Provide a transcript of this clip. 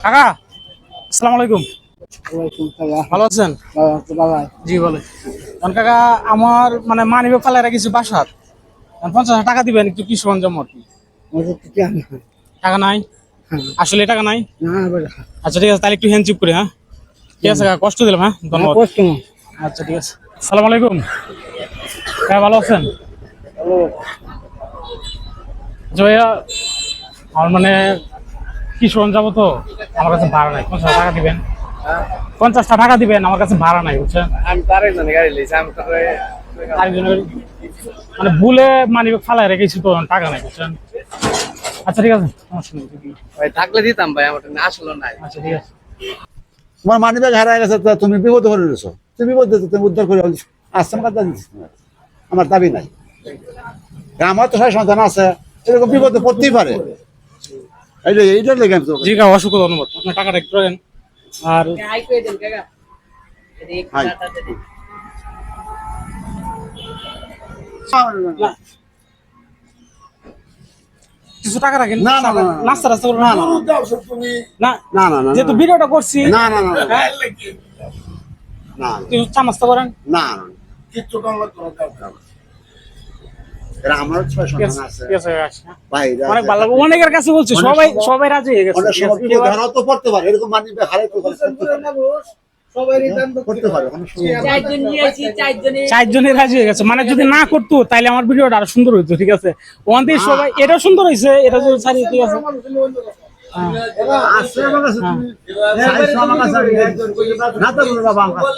কাকা আসসালামু আলাইকুম। ভালো আছেন? জি বলে কাকা, আমার মানে মানিব্যাগ ফালাই রাখিছি বাসাত, 50,000 টাকা দিবেন একটু কি সরঞ্জাম আর কি। টাকা নাই? আসলে টাকা নাই? আচ্ছা ঠিক আছে, তাহলে একটু হ্যান্ড চিপ করি। হ্যাঁ ঠিক আছে কাকা, কষ্ট দিলাম। হ্যাঁ ধন্যবাদ। আচ্ছা ঠিক আছে, আসসালামু আলাইকুম। হ্যাঁ ভালো আছেন? জয়া, আমার মানে কি সরঞ্জাম তো আমার কাছে ভাড়া নাই, 50,000 টাকা দিবেন। 50টা টাকা দিবেন, আমার কাছে ভাড়া নাই বুঝছেন। আমি তো আরেকজনের গাড়ি লইছি, আমি তো আরেকজনের মানে ভুলে মানিব্যাগ ফালাই রেখেছি তো, টাকা নাই বুঝছেন। আচ্ছা ঠিক আছে, সমস্যা নেই। ভাই থাকলে দিতাম ভাই, আমার আসলে নাই। আচ্ছা ঠিক আছে। তোমার মানি ব্যাগ হারায় গেছে, তো তুমি বিপদে পড়ে রয়েছো। তুমি বিপদে, তুমি উদ্ধার করে আসছে আমার দাবি দিচ্ছি না। আমার দাবি নাই। আমার তো সবাই সন্তান আছে, এরকম বিপদে পড়তেই পারে। এইটার লেগে আমি তো জি কাকা, অসংখ্য ধন্যবাদ। আপনার টাকাটা একটু রাখেন। আর হাই। না, কিছু টাকা রাখেন। না, না, না, না। নাস্তা রাস্তা করবেন না? না না না না যেহেতু ভিডিওটা করছি। না না না হ্যাঁ, না কিছু চা নাস্তা করেন। না এরা আমার ছয় ঠিক সন্তান আছে, আছে ঠিক আছে, আসি, হ্যাঁ। ভাই। অনেক ভালো লাগলো, অনেকের কাছে বলছি, অনেক সবাই সময়- সবাই রাজি হয়ে গেছে। অনেক ঠিক সময় আছে, বিপদে হারাও তো পড়তে পারে, এরকম মানি ব্যাগ হারাই তো করতে পারে অনেক সময়। চারজনের রাজি হয়ে গেছে, মানে যদি না করতো তাহলে আমার ভিডিওটা আরো সুন্দর হইতো। ঠিক আছে, ওখান থেকে সবাই এটা সুন্দর হয়েছে, এটা যদি ছাড়ি। ঠিক আছে, হ্যাঁ। আছে আমার কাছে, তুমি চাইছো আমার কাছে, না তো বলো বাবা আমার কাছে।